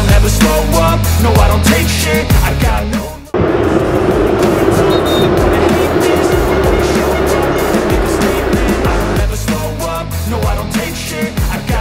don't ever slow up, no I don't take shit, I got no.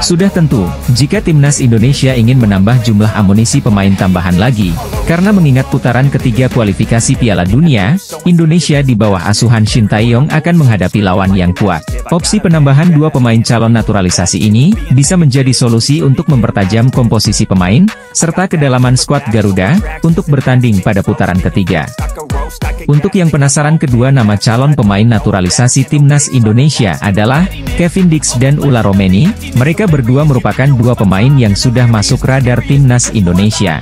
Sudah tentu, jika timnas Indonesia ingin menambah jumlah amunisi pemain tambahan lagi, karena mengingat putaran ketiga kualifikasi Piala Dunia, Indonesia di bawah asuhan Shin Tae-yong akan menghadapi lawan yang kuat. Opsi penambahan dua pemain calon naturalisasi ini, bisa menjadi solusi untuk mempertajam komposisi pemain, serta kedalaman skuad Garuda, untuk bertanding pada putaran ketiga. Untuk yang penasaran, kedua nama calon pemain naturalisasi timnas Indonesia adalah Kevin Dix dan Ula Romeni. Mereka berdua merupakan dua pemain yang sudah masuk radar timnas Indonesia.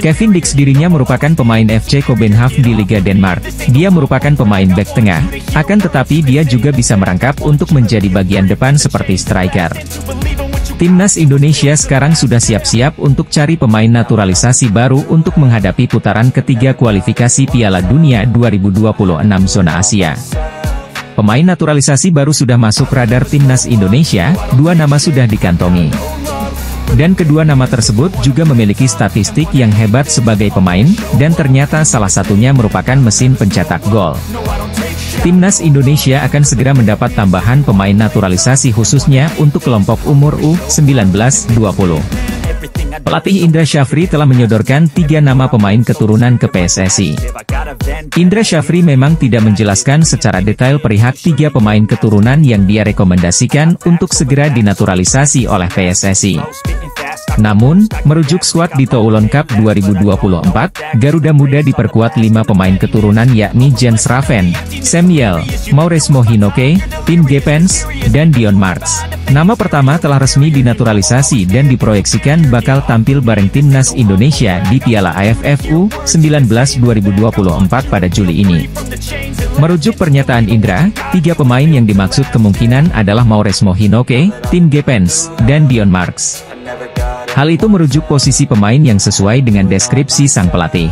Kevin Dix dirinya merupakan pemain FC Copenhagen di Liga Denmark. Dia merupakan pemain bek tengah, akan tetapi dia juga bisa merangkap untuk menjadi bagian depan seperti striker. Timnas Indonesia sekarang sudah siap-siap untuk cari pemain naturalisasi baru untuk menghadapi putaran ketiga kualifikasi Piala Dunia 2026 zona Asia. Pemain naturalisasi baru sudah masuk radar timnas Indonesia, dua nama sudah dikantongi. Dan kedua nama tersebut juga memiliki statistik yang hebat sebagai pemain, dan ternyata salah satunya merupakan mesin pencetak gol. Timnas Indonesia akan segera mendapat tambahan pemain naturalisasi khususnya untuk kelompok umur U19-20. Pelatih Indra Syafri telah menyodorkan 3 nama pemain keturunan ke PSSI. Indra Syafri memang tidak menjelaskan secara detail perihal 3 pemain keturunan yang dia rekomendasikan untuk segera dinaturalisasi oleh PSSI. Namun, merujuk skuad di Toulon Cup 2024, Garuda Muda diperkuat 5 pemain keturunan yakni Jens Raven, Samuel, Maurice Mohinoke, Tim Gepens, dan Dion Marks. Nama pertama telah resmi dinaturalisasi dan diproyeksikan bakal tampil bareng timnas Indonesia di Piala AFF U19 2024 pada Juli ini. Merujuk pernyataan Indra, 3 pemain yang dimaksud kemungkinan adalah Maurice Mohinoke, Tim Gepens, dan Dion Marks. Hal itu merujuk posisi pemain yang sesuai dengan deskripsi sang pelatih.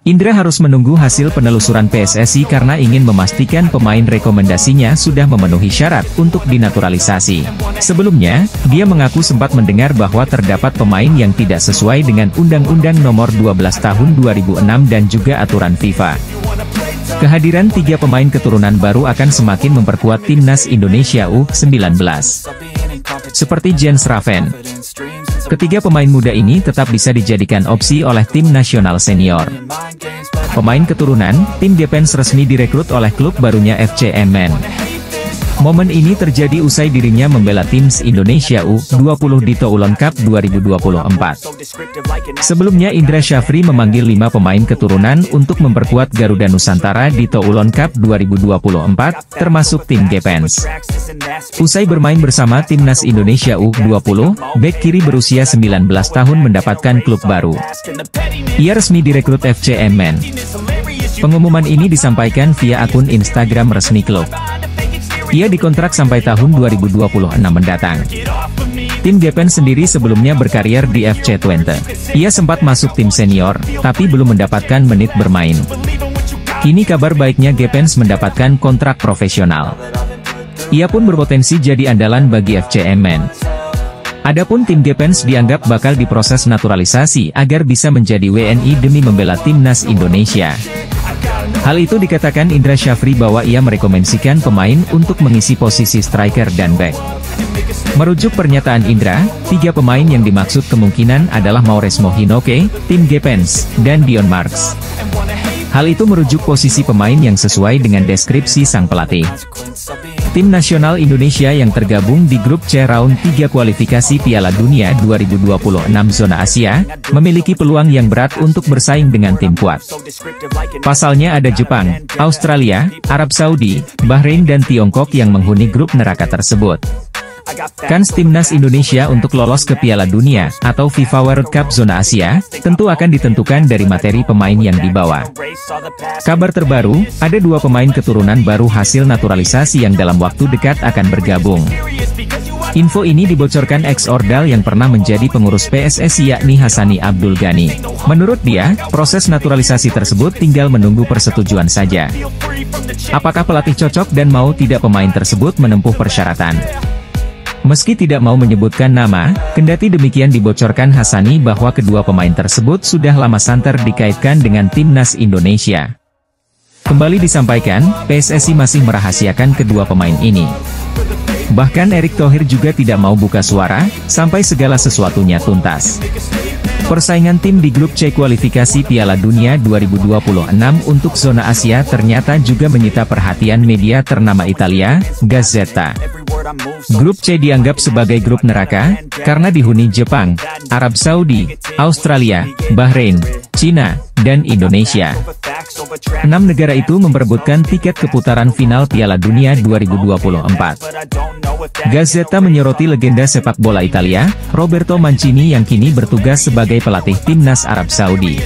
Indra harus menunggu hasil penelusuran PSSI karena ingin memastikan pemain rekomendasinya sudah memenuhi syarat untuk dinaturalisasi. Sebelumnya, dia mengaku sempat mendengar bahwa terdapat pemain yang tidak sesuai dengan Undang-Undang Nomor 12 Tahun 2006 dan juga aturan FIFA. Kehadiran 3 pemain keturunan baru akan semakin memperkuat timnas Indonesia U19. Seperti Jens Raven. Ketiga pemain muda ini tetap bisa dijadikan opsi oleh tim nasional senior. Pemain keturunan, Tim Gepens resmi direkrut oleh klub barunya FC Emmen. Momen ini terjadi usai dirinya membela Timnas Indonesia U20 di Toulon Cup 2024. Sebelumnya Indra Syafri memanggil 5 pemain keturunan untuk memperkuat Garuda Nusantara di Toulon Cup 2024, termasuk Tim Gepens. Usai bermain bersama Timnas Indonesia U20, bek kiri berusia 19 tahun mendapatkan klub baru. Ia resmi direkrut FC Emmen. Pengumuman ini disampaikan via akun Instagram resmi klub. Ia dikontrak sampai tahun 2026 mendatang. Tim Gepens sendiri sebelumnya berkarier di FC Twente. Ia sempat masuk tim senior, tapi belum mendapatkan menit bermain. Kini kabar baiknya Gepens mendapatkan kontrak profesional. Ia pun berpotensi jadi andalan bagi FC Emmen. Adapun Tim Gepens dianggap bakal diproses naturalisasi agar bisa menjadi WNI demi membela timnas Indonesia. Hal itu dikatakan Indra Syafri bahwa ia merekomendasikan pemain untuk mengisi posisi striker dan back. Merujuk pernyataan Indra, 3 pemain yang dimaksud kemungkinan adalah Maurice Mohinoke, Tim Gepens, dan Dion Marks. Hal itu merujuk posisi pemain yang sesuai dengan deskripsi sang pelatih. Tim nasional Indonesia yang tergabung di grup C round 3 kualifikasi Piala Dunia 2026 zona Asia, memiliki peluang yang berat untuk bersaing dengan tim kuat. Pasalnya ada Jepang, Australia, Arab Saudi, Bahrain dan Tiongkok yang menghuni grup neraka tersebut. Kans timnas Indonesia untuk lolos ke Piala Dunia, atau FIFA World Cup zona Asia, tentu akan ditentukan dari materi pemain yang dibawa. Kabar terbaru, ada 2 pemain keturunan baru hasil naturalisasi yang dalam waktu dekat akan bergabung. Info ini dibocorkan ex-Ordal yang pernah menjadi pengurus PSSI yakni Hassani Abdul Ghani. Menurut dia, proses naturalisasi tersebut tinggal menunggu persetujuan saja. Apakah pelatih cocok dan mau tidak pemain tersebut menempuh persyaratan? Meski tidak mau menyebutkan nama, kendati demikian dibocorkan Hassani bahwa kedua pemain tersebut sudah lama santer dikaitkan dengan timnas Indonesia. Kembali disampaikan, PSSI masih merahasiakan kedua pemain ini. Bahkan Erick Thohir juga tidak mau buka suara, sampai segala sesuatunya tuntas. Persaingan tim di grup C kualifikasi Piala Dunia 2026 untuk zona Asia ternyata juga menyita perhatian media ternama Italia, Gazzetta. Grup C dianggap sebagai grup neraka, karena dihuni Jepang, Arab Saudi, Australia, Bahrain, Cina, dan Indonesia. 6 negara itu memperebutkan tiket keputaran final Piala Dunia 2024. Gazzetta menyoroti legenda sepak bola Italia, Roberto Mancini yang kini bertugas sebagai pelatih timnas Arab Saudi.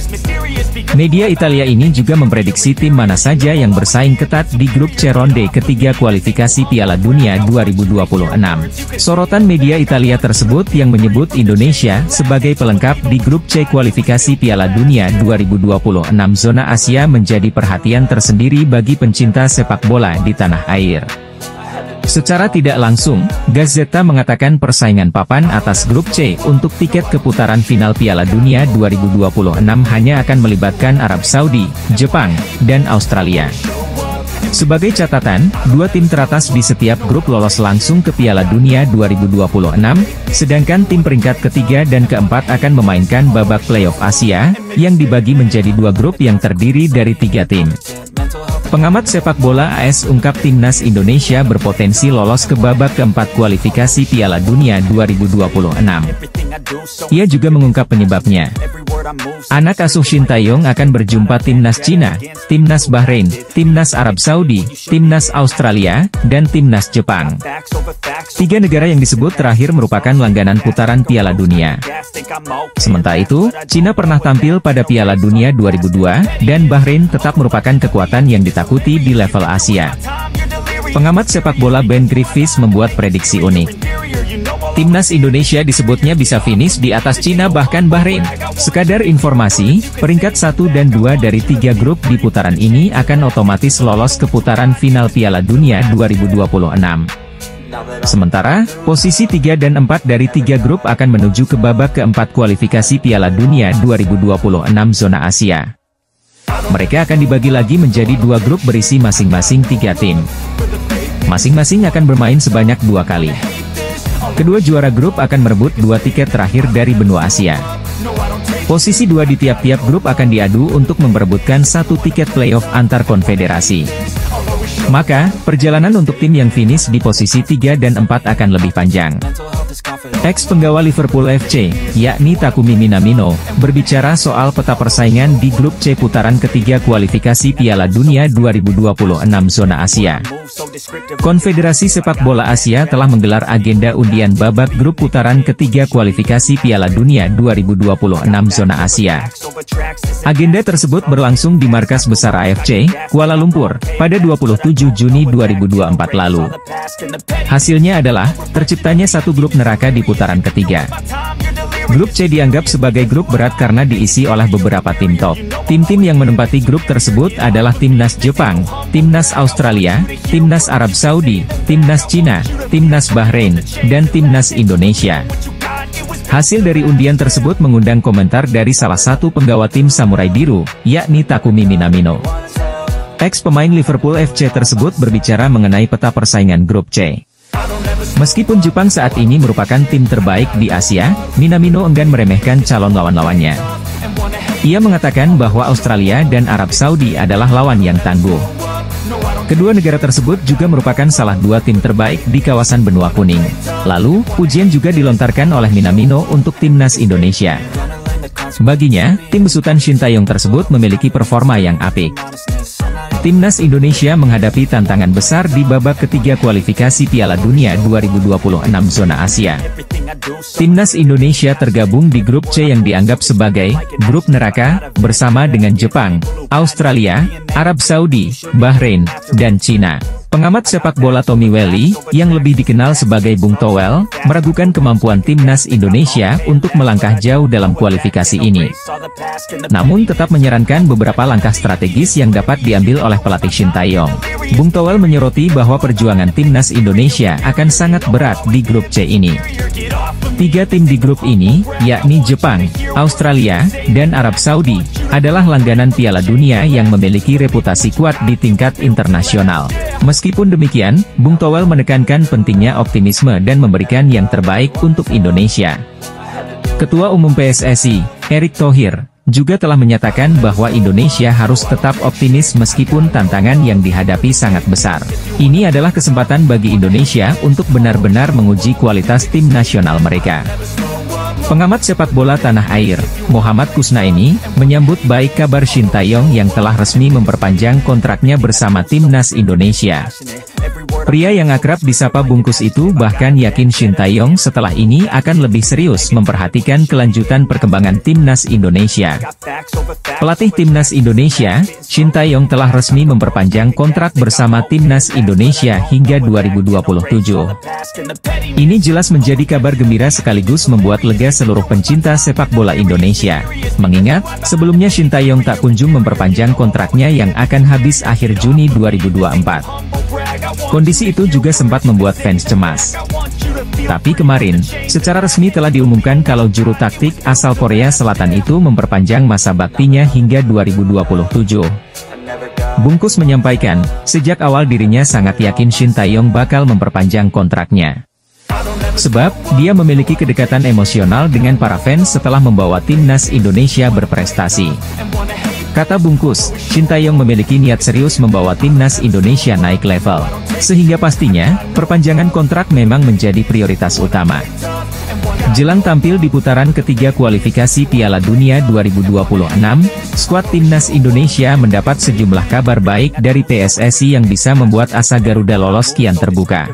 Media Italia ini juga memprediksi tim mana saja yang bersaing ketat di grup C ronde ketiga kualifikasi Piala Dunia 2026. Sorotan media Italia tersebut yang menyebut Indonesia sebagai pelengkap di grup C kualifikasi Piala Dunia 2026 zona Asia menjadi perhatian tersendiri bagi pencinta sepak bola di tanah air. Secara tidak langsung, Gazzetta mengatakan persaingan papan atas grup C untuk tiket keputaran final Piala Dunia 2026 hanya akan melibatkan Arab Saudi, Jepang, dan Australia. Sebagai catatan, 2 tim teratas di setiap grup lolos langsung ke Piala Dunia 2026, sedangkan tim peringkat ketiga dan keempat akan memainkan babak playoff Asia, yang dibagi menjadi 2 grup yang terdiri dari 3 tim. Pengamat sepak bola AS ungkap timnas Indonesia berpotensi lolos ke babak keempat kualifikasi Piala Dunia 2026. Ia juga mengungkap penyebabnya. Anak asuh Shin Tae-yong akan berjumpa timnas Cina, timnas Bahrain, timnas Arab Saudi, timnas Australia, dan timnas Jepang. 3 negara yang disebut terakhir merupakan langganan putaran Piala Dunia. Sementara itu, Cina pernah tampil pada Piala Dunia 2002, dan Bahrain tetap merupakan kekuatan yang ditakuti di level Asia. Pengamat sepak bola Ben Griffiths membuat prediksi unik. Timnas Indonesia disebutnya bisa finish di atas Cina bahkan Bahrain. Sekadar informasi, peringkat 1 dan 2 dari 3 grup di putaran ini akan otomatis lolos ke putaran final Piala Dunia 2026. Sementara, posisi 3 dan 4 dari 3 grup akan menuju ke babak keempat kualifikasi Piala Dunia 2026 zona Asia. Mereka akan dibagi lagi menjadi 2 grup berisi masing-masing 3 tim. Masing-masing akan bermain sebanyak 2 kali. Kedua juara grup akan merebut 2 tiket terakhir dari benua Asia. Posisi 2 di tiap-tiap grup akan diadu untuk memperebutkan 1 tiket playoff antar konfederasi. Maka, perjalanan untuk tim yang finish di posisi 3 dan 4 akan lebih panjang. Ex-penggawa Liverpool FC, yakni Takumi Minamino, berbicara soal peta persaingan di grup C putaran ketiga kualifikasi Piala Dunia 2026 zona Asia. Konfederasi Sepak Bola Asia telah menggelar agenda undian babak grup putaran ketiga kualifikasi Piala Dunia 2026 zona Asia. Agenda tersebut berlangsung di markas besar AFC, Kuala Lumpur, pada 27 Juni 2024 lalu. Hasilnya adalah, terciptanya satu grup neraka di putaran ketiga. Grup C dianggap sebagai grup berat karena diisi oleh beberapa tim top. Tim-tim yang menempati grup tersebut adalah timnas Jepang, timnas Australia, timnas Arab Saudi, timnas Cina, timnas Bahrain, dan timnas Indonesia. Hasil dari undian tersebut mengundang komentar dari salah satu penggawa tim Samurai Biru, yakni Takumi Minamino. Ex-pemain Liverpool FC tersebut berbicara mengenai peta persaingan grup C. Meskipun Jepang saat ini merupakan tim terbaik di Asia, Minamino enggan meremehkan calon lawan-lawannya. Ia mengatakan bahwa Australia dan Arab Saudi adalah lawan yang tangguh. Kedua negara tersebut juga merupakan salah 2 tim terbaik di kawasan benua kuning. Lalu, pujian juga dilontarkan oleh Minamino untuk timnas Indonesia. Baginya, tim besutan Shin Tae-yong tersebut memiliki performa yang apik. Timnas Indonesia menghadapi tantangan besar di babak ketiga kualifikasi Piala Dunia 2026 zona Asia. Timnas Indonesia tergabung di grup C yang dianggap sebagai grup neraka, bersama dengan Jepang, Australia, Arab Saudi, Bahrain, dan Cina. Pengamat sepak bola Tommy Welly, yang lebih dikenal sebagai Bung Towel, meragukan kemampuan timnas Indonesia untuk melangkah jauh dalam kualifikasi ini. Namun tetap menyarankan beberapa langkah strategis yang dapat diambil oleh pelatih Shin Tae-yong. Bung Towel menyoroti bahwa perjuangan timnas Indonesia akan sangat berat di grup C ini. 3 tim di grup ini, yakni Jepang, Australia, dan Arab Saudi, adalah langganan Piala Dunia yang memiliki reputasi kuat di tingkat internasional. Meskipun demikian, Bung Towel menekankan pentingnya optimisme dan memberikan yang terbaik untuk Indonesia. Ketua Umum PSSI, Erick Thohir, juga telah menyatakan bahwa Indonesia harus tetap optimis meskipun tantangan yang dihadapi sangat besar. Ini adalah kesempatan bagi Indonesia untuk benar-benar menguji kualitas tim nasional mereka. Pengamat sepak bola tanah air, Muhammad Kusnaini, menyambut baik kabar Shin Tae-yong yang telah resmi memperpanjang kontraknya bersama timnas Indonesia. Pria yang akrab disapa Bungkus itu bahkan yakin Shin Tae-yong setelah ini akan lebih serius memperhatikan kelanjutan perkembangan timnas Indonesia. Pelatih timnas Indonesia, Shin Tae-yong telah resmi memperpanjang kontrak bersama timnas Indonesia hingga 2027. Ini jelas menjadi kabar gembira sekaligus membuat lega seluruh pencinta sepak bola Indonesia. Mengingat, sebelumnya Shin Tae-yong tak kunjung memperpanjang kontraknya yang akan habis akhir Juni 2024. Kondisi itu juga sempat membuat fans cemas. Tapi kemarin, secara resmi telah diumumkan kalau juru taktik asal Korea Selatan itu memperpanjang masa baktinya hingga 2027. Bungkus menyampaikan, sejak awal dirinya sangat yakin Shin Tae-yong bakal memperpanjang kontraknya. Sebab, dia memiliki kedekatan emosional dengan para fans setelah membawa timnas Indonesia berprestasi. Kata Bungkus, Shin Tae-yong memiliki niat serius membawa timnas Indonesia naik level. Sehingga pastinya, perpanjangan kontrak memang menjadi prioritas utama. Jelang tampil di putaran ketiga kualifikasi Piala Dunia 2026, skuad timnas Indonesia mendapat sejumlah kabar baik dari PSSI yang bisa membuat asa Garuda lolos kian terbuka.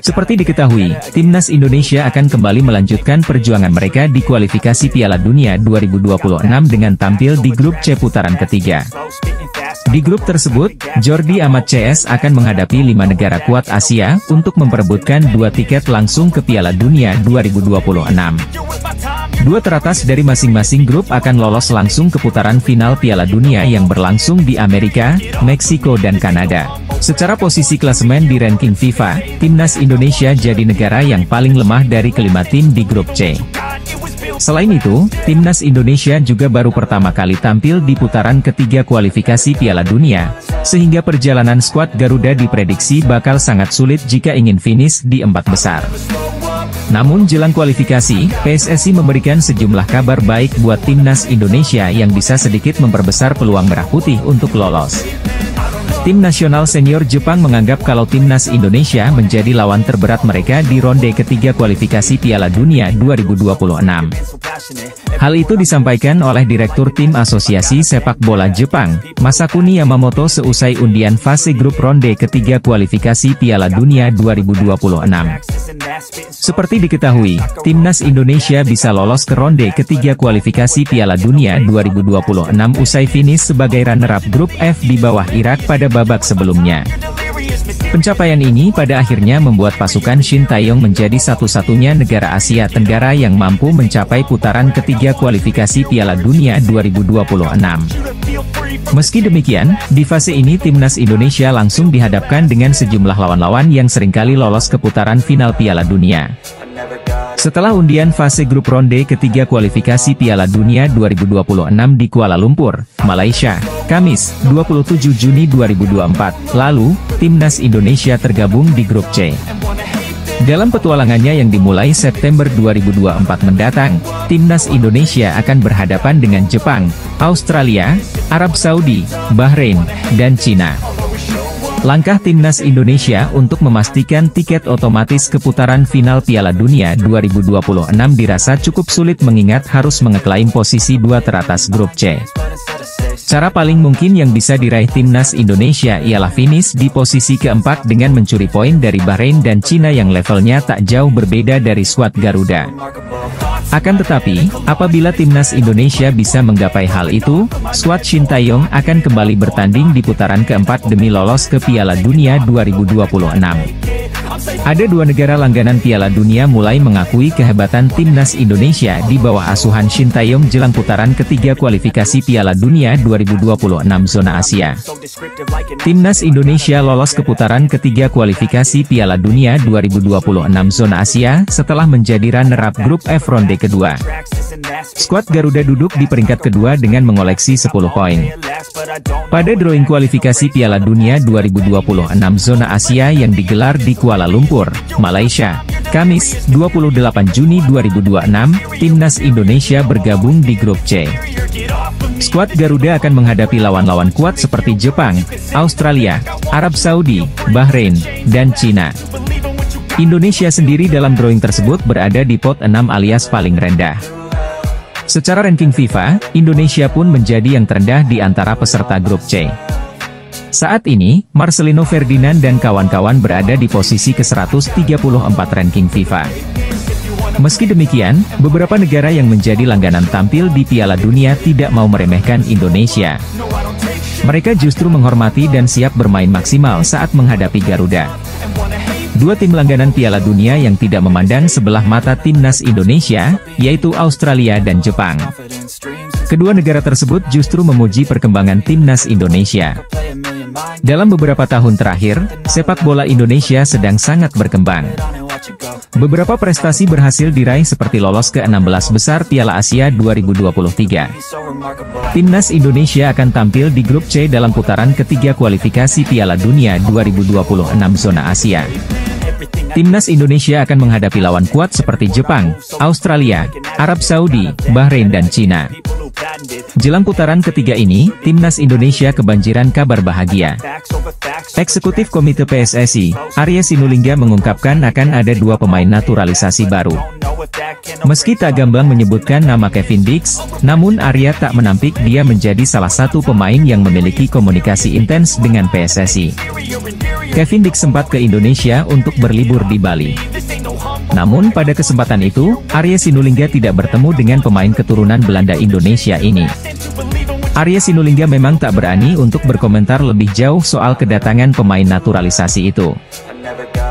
Seperti diketahui, timnas Indonesia akan kembali melanjutkan perjuangan mereka di kualifikasi Piala Dunia 2026 dengan tampil di grup C putaran ketiga. Di grup tersebut, Jordi Amat CS akan menghadapi 5 negara kuat Asia untuk memperebutkan 2 tiket langsung ke Piala Dunia 2026. 2 teratas dari masing-masing grup akan lolos langsung ke putaran final Piala Dunia yang berlangsung di Amerika, Meksiko dan Kanada. Secara posisi klasemen di ranking FIFA, timnas Indonesia jadi negara yang paling lemah dari kelima tim di grup C. Selain itu, timnas Indonesia juga baru pertama kali tampil di putaran ketiga kualifikasi Piala Dunia, sehingga perjalanan skuad Garuda diprediksi bakal sangat sulit jika ingin finish di 4 besar. Namun jelang kualifikasi, PSSI memberikan sejumlah kabar baik buat timnas Indonesia yang bisa sedikit memperbesar peluang merah putih untuk lolos. Tim nasional senior Jepang menganggap kalau timnas Indonesia menjadi lawan terberat mereka di ronde ketiga kualifikasi Piala Dunia 2026. Hal itu disampaikan oleh Direktur Tim Asosiasi Sepak Bola Jepang, Masakuni Yamamoto seusai undian fase grup ronde ketiga kualifikasi Piala Dunia 2026. Seperti diketahui, timnas Indonesia bisa lolos ke ronde ketiga kualifikasi Piala Dunia 2026 usai finish sebagai runner-up grup F di bawah Irak pada babak sebelumnya. Pencapaian ini pada akhirnya membuat pasukan Shin Tae-yong menjadi satu-satunya negara Asia Tenggara yang mampu mencapai putaran ketiga kualifikasi Piala Dunia 2026. Meski demikian, di fase ini timnas Indonesia langsung dihadapkan dengan sejumlah lawan-lawan yang seringkali lolos ke putaran final Piala Dunia. Setelah undian fase grup ronde ketiga kualifikasi Piala Dunia 2026 di Kuala Lumpur, Malaysia, Kamis, 27 Juni 2024, lalu, timnas Indonesia tergabung di grup C. Dalam petualangannya yang dimulai September 2024 mendatang, timnas Indonesia akan berhadapan dengan Jepang, Australia, Arab Saudi, Bahrain, dan Cina. Langkah timnas Indonesia untuk memastikan tiket otomatis ke putaran final Piala Dunia 2026 dirasa cukup sulit mengingat harus mengeklaim posisi 2 teratas grup C. Cara paling mungkin yang bisa diraih timnas Indonesia ialah finish di posisi keempat dengan mencuri poin dari Bahrain dan Cina yang levelnya tak jauh berbeda dari skuad Garuda. Akan tetapi, apabila timnas Indonesia bisa menggapai hal itu, skuad Shin Tae-yong akan kembali bertanding di putaran keempat demi lolos ke Piala Dunia 2026. Ada dua negara langganan Piala Dunia mulai mengakui kehebatan timnas Indonesia di bawah asuhan Shin Tae-yong jelang putaran ketiga kualifikasi Piala Dunia 2026 zona Asia. Timnas Indonesia lolos ke putaran ketiga kualifikasi Piala Dunia 2026 zona Asia setelah menjadi runner-up grup F ronde kedua. Skuad Garuda duduk di peringkat kedua dengan mengoleksi 10 poin. Pada drawing kualifikasi Piala Dunia 2026 zona Asia yang digelar di Kuala Lumpur, Malaysia, Kamis, 28 Juni 2026, timnas Indonesia bergabung di grup C. Skuad Garuda akan menghadapi lawan-lawan kuat seperti Jepang, Australia, Arab Saudi, Bahrain, dan Cina. Indonesia sendiri dalam drawing tersebut berada di pot 6 alias paling rendah. Secara ranking FIFA, Indonesia pun menjadi yang terendah di antara peserta grup C. Saat ini, Marcelino Ferdinand dan kawan-kawan berada di posisi ke-134 ranking FIFA. Meski demikian, beberapa negara yang menjadi langganan tampil di Piala Dunia tidak mau meremehkan Indonesia. Mereka justru menghormati dan siap bermain maksimal saat menghadapi Garuda. Dua tim langganan Piala Dunia yang tidak memandang sebelah mata timnas Indonesia, yaitu Australia dan Jepang. Kedua negara tersebut justru memuji perkembangan timnas Indonesia. Dalam beberapa tahun terakhir, sepak bola Indonesia sedang sangat berkembang. Beberapa prestasi berhasil diraih seperti lolos ke 16 besar Piala Asia 2023. Timnas Indonesia akan tampil di grup C dalam putaran ketiga kualifikasi Piala Dunia 2026 zona Asia. Timnas Indonesia akan menghadapi lawan kuat seperti Jepang, Australia, Arab Saudi, Bahrain dan Cina. Jelang putaran ketiga ini, timnas Indonesia kebanjiran kabar bahagia. Eksekutif Komite PSSI, Arya Sinulinga mengungkapkan akan ada dua pemain naturalisasi baru. Meski tak gamblang menyebutkan nama Kevin Dix, namun Arya tak menampik dia menjadi salah satu pemain yang memiliki komunikasi intens dengan PSSI. Kevin Dix sempat ke Indonesia untuk berlibur di Bali. Namun pada kesempatan itu, Arya Sinulinga tidak bertemu dengan pemain keturunan Belanda Indonesia ini. Arya Sinulinga memang tak berani untuk berkomentar lebih jauh soal kedatangan pemain naturalisasi itu.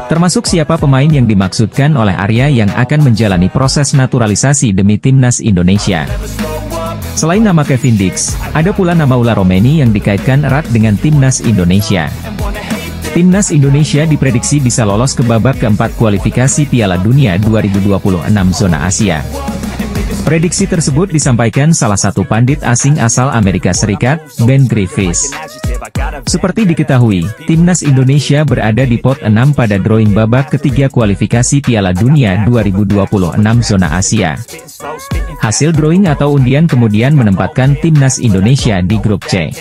Termasuk siapa pemain yang dimaksudkan oleh Arya yang akan menjalani proses naturalisasi demi timnas Indonesia. Selain nama Kevin Dix, ada pula nama Ula Romeni yang dikaitkan erat dengan timnas Indonesia. Timnas Indonesia diprediksi bisa lolos ke babak keempat kualifikasi Piala Dunia 2026 zona Asia. Prediksi tersebut disampaikan salah satu pandit asing asal Amerika Serikat, Ben Griffiths. Seperti diketahui, timnas Indonesia berada di pot 6 pada drawing babak ketiga kualifikasi Piala Dunia 2026 zona Asia. Hasil drawing atau undian kemudian menempatkan timnas Indonesia di grup C.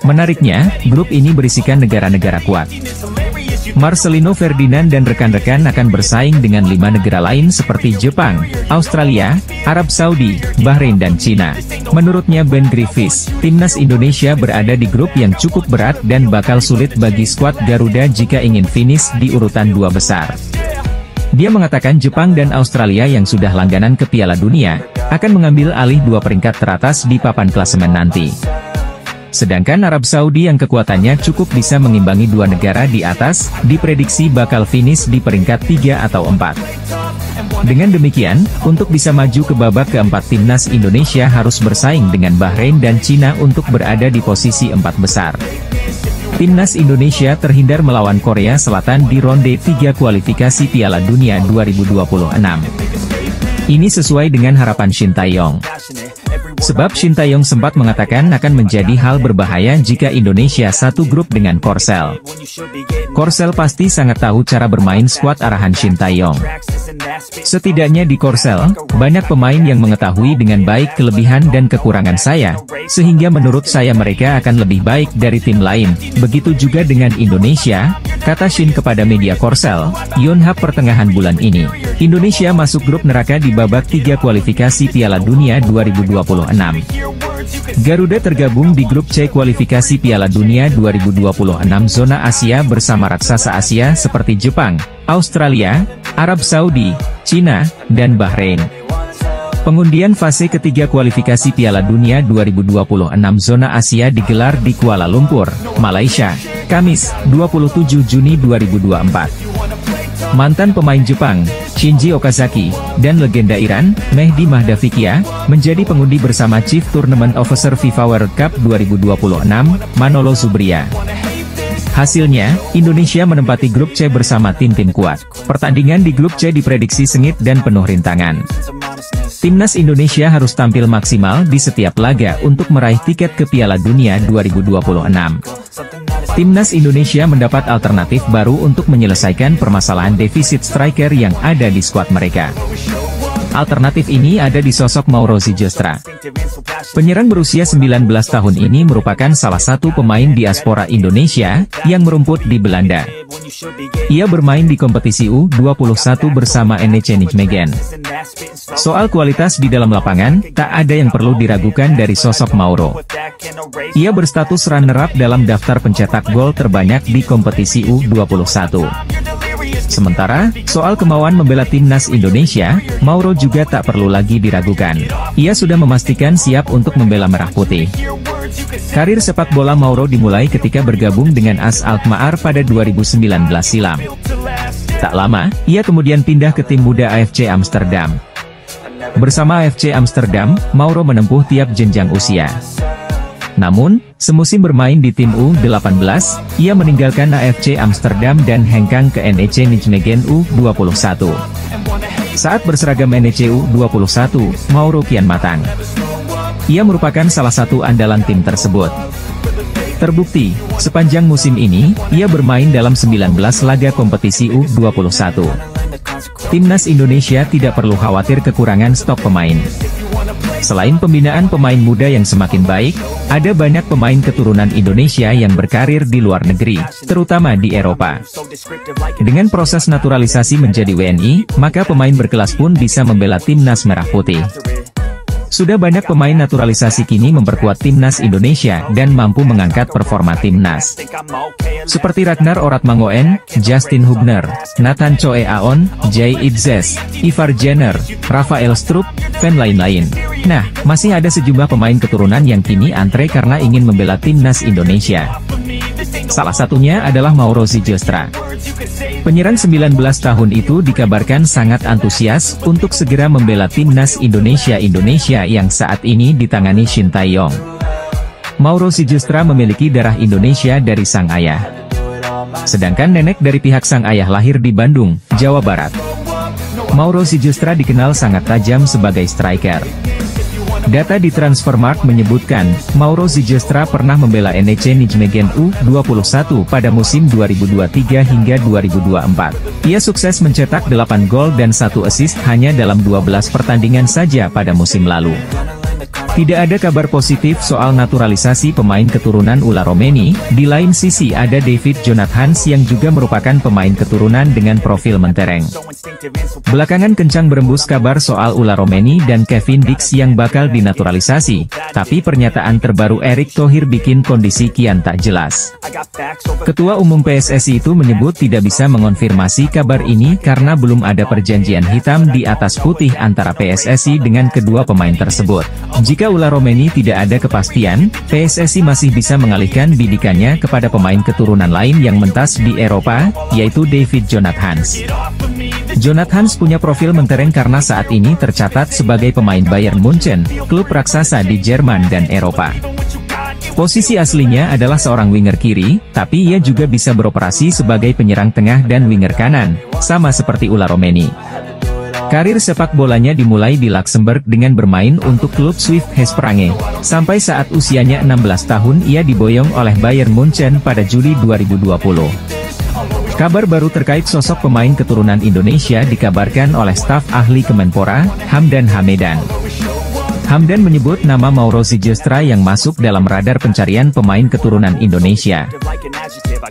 Menariknya, grup ini berisikan negara-negara kuat. Marcelino Ferdinand dan rekan-rekan akan bersaing dengan 5 negara lain seperti Jepang, Australia, Arab Saudi, Bahrain dan Cina. Menurutnya Ben Griffiths, timnas Indonesia berada di grup yang cukup berat dan bakal sulit bagi skuad Garuda jika ingin finish di urutan 2 besar. Dia mengatakan Jepang dan Australia yang sudah langganan ke Piala Dunia, akan mengambil alih 2 peringkat teratas di papan klasemen nanti. Sedangkan Arab Saudi yang kekuatannya cukup bisa mengimbangi 2 negara di atas, diprediksi bakal finish di peringkat 3 atau 4. Dengan demikian, untuk bisa maju ke babak keempat timnas Indonesia harus bersaing dengan Bahrain dan Cina untuk berada di posisi 4 besar. Timnas Indonesia terhindar melawan Korea Selatan di ronde 3 kualifikasi Piala Dunia 2026. Ini sesuai dengan harapan Shin Tae-yong. Sebab Shin Tae-yong sempat mengatakan akan menjadi hal berbahaya jika Indonesia satu grup dengan Korsel. Korsel pasti sangat tahu cara bermain skuad arahan Shin Tae-yong. Setidaknya di Korsel, banyak pemain yang mengetahui dengan baik kelebihan dan kekurangan saya, sehingga menurut saya mereka akan lebih baik dari tim lain. Begitu juga dengan Indonesia, kata Shin kepada media Korsel, Yonhap pertengahan bulan ini. Indonesia masuk grup neraka di babak 3 kualifikasi Piala Dunia 2026. Garuda tergabung di grup C kualifikasi Piala Dunia 2026 zona Asia bersama raksasa Asia seperti Jepang, Australia, Arab Saudi, Cina, dan Bahrain. Pengundian fase ketiga kualifikasi Piala Dunia 2026 zona Asia digelar di Kuala Lumpur, Malaysia, Kamis, 27 Juni 2024. Mantan pemain Jepang, Shinji Okazaki, dan legenda Iran, Mehdi Mahdavikia, menjadi pengundi bersama Chief Tournament Officer FIFA World Cup 2026, Manolo Zubria. Hasilnya, Indonesia menempati grup C bersama tim-tim kuat. Pertandingan di grup C diprediksi sengit dan penuh rintangan. Timnas Indonesia harus tampil maksimal di setiap laga untuk meraih tiket ke Piala Dunia 2026. Timnas Indonesia mendapat alternatif baru untuk menyelesaikan permasalahan defisit striker yang ada di skuad mereka. Alternatif ini ada di sosok Mauro Zylstra. Penyerang berusia 19 tahun ini merupakan salah satu pemain diaspora Indonesia yang merumput di Belanda. Ia bermain di kompetisi U21 bersama NEC Nijmegen. Soal kualitas di dalam lapangan, tak ada yang perlu diragukan dari sosok Mauro. Ia berstatus runner-up dalam daftar pencetak gol terbanyak di kompetisi U21. Sementara, soal kemauan membela timnas Indonesia, Mauro juga tak perlu lagi diragukan. Ia sudah memastikan siap untuk membela Merah Putih. Karir sepak bola Mauro dimulai ketika bergabung dengan AS Alkmaar pada 2019 silam. Tak lama, ia kemudian pindah ke tim muda AFC Amsterdam. Bersama AFC Amsterdam, Mauro menempuh tiap jenjang usia. Namun, semusim bermain di tim U18, ia meninggalkan AFC Amsterdam dan hengkang ke NEC Nijmegen U21. Saat berseragam NEC U21, Mauro kian matang. Ia merupakan salah satu andalan tim tersebut. Terbukti, sepanjang musim ini, ia bermain dalam 19 laga kompetisi U21. Timnas Indonesia tidak perlu khawatir kekurangan stok pemain. Selain pembinaan pemain muda yang semakin baik, ada banyak pemain keturunan Indonesia yang berkarir di luar negeri, terutama di Eropa. Dengan proses naturalisasi menjadi WNI, maka pemain berkelas pun bisa membela timnas Merah Putih. Sudah banyak pemain naturalisasi kini memperkuat timnas Indonesia dan mampu mengangkat performa timnas. Seperti Ragnar Oratmangoen, Justin Hubner, Nathan Choe Aon, Jay Idzes, Ivar Jenner, Rafael Strupp, dan lain-lain. Nah, masih ada sejumlah pemain keturunan yang kini antre karena ingin membela timnas Indonesia. Salah satunya adalah Mauro Zylstra. Penyerang 19 tahun itu dikabarkan sangat antusias untuk segera membela timnas Indonesia yang saat ini ditangani Shin Tae-yong. Mauro Zylstra memiliki darah Indonesia dari sang ayah. Sedangkan nenek dari pihak sang ayah lahir di Bandung, Jawa Barat. Mauro Zylstra dikenal sangat tajam sebagai striker. Data di Transfermarkt menyebutkan, Mauro Zylstra pernah membela NEC Nijmegen U21 pada musim 2023 hingga 2024. Ia sukses mencetak 8 gol dan 1 assist hanya dalam 12 pertandingan saja pada musim lalu. Tidak ada kabar positif soal naturalisasi pemain keturunan Ula Romeni. Di lain sisi ada David Jonathans yang juga merupakan pemain keturunan dengan profil mentereng. Belakangan kencang berembus kabar soal Ula Romeni dan Kevin Dix yang bakal dinaturalisasi, tapi pernyataan terbaru Erick Thohir bikin kondisi kian tak jelas. Ketua Umum PSSI itu menyebut tidak bisa mengonfirmasi kabar ini karena belum ada perjanjian hitam di atas putih antara PSSI dengan kedua pemain tersebut. Jika Ula Romeni tidak ada kepastian, PSSI masih bisa mengalihkan bidikannya kepada pemain keturunan lain yang mentas di Eropa, yaitu David Jonathans. Jonathans punya profil mentereng karena saat ini tercatat sebagai pemain Bayern Munchen, klub raksasa di Jerman dan Eropa. Posisi aslinya adalah seorang winger kiri, tapi ia juga bisa beroperasi sebagai penyerang tengah dan winger kanan, sama seperti Ula Romeni. Karir sepak bolanya dimulai di Luxembourg dengan bermain untuk klub Swift Hesprange. Sampai saat usianya 16 tahun ia diboyong oleh Bayern Munchen pada Juli 2020. Kabar baru terkait sosok pemain keturunan Indonesia dikabarkan oleh staf ahli Kemenpora, Hamdan Hamedan. Hamdan menyebut nama Mauro Zylstra yang masuk dalam radar pencarian pemain keturunan Indonesia.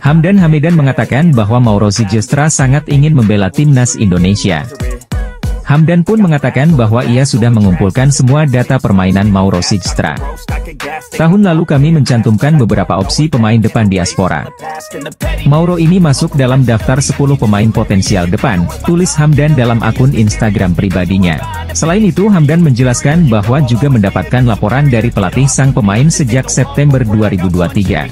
Hamdan Hamedan mengatakan bahwa Mauro Zylstra sangat ingin membela timnas Indonesia. Hamdan pun mengatakan bahwa ia sudah mengumpulkan semua data permainan Mauro Sijstra. Tahun lalu kami mencantumkan beberapa opsi pemain depan diaspora. Mauro ini masuk dalam daftar 10 pemain potensial depan, tulis Hamdan dalam akun Instagram pribadinya. Selain itu Hamdan menjelaskan bahwa juga mendapatkan laporan dari pelatih sang pemain sejak September 2023.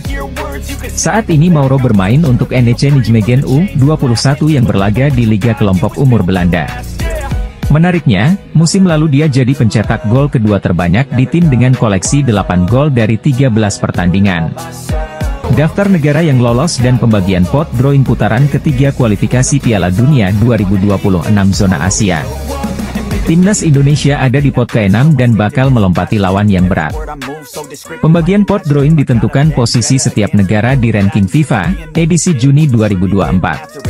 Saat ini Mauro bermain untuk NEC Nijmegen U21 yang berlaga di Liga Kelompok Umur Belanda. Menariknya, musim lalu dia jadi pencetak gol kedua terbanyak di tim dengan koleksi 8 gol dari 13 pertandingan. Daftar negara yang lolos dan pembagian pot drawing putaran ketiga kualifikasi Piala Dunia 2026 zona Asia. Timnas Indonesia ada di pot ke-6 dan bakal melompati lawan yang berat. Pembagian pot drawing ditentukan posisi setiap negara di ranking FIFA, edisi Juni 2024.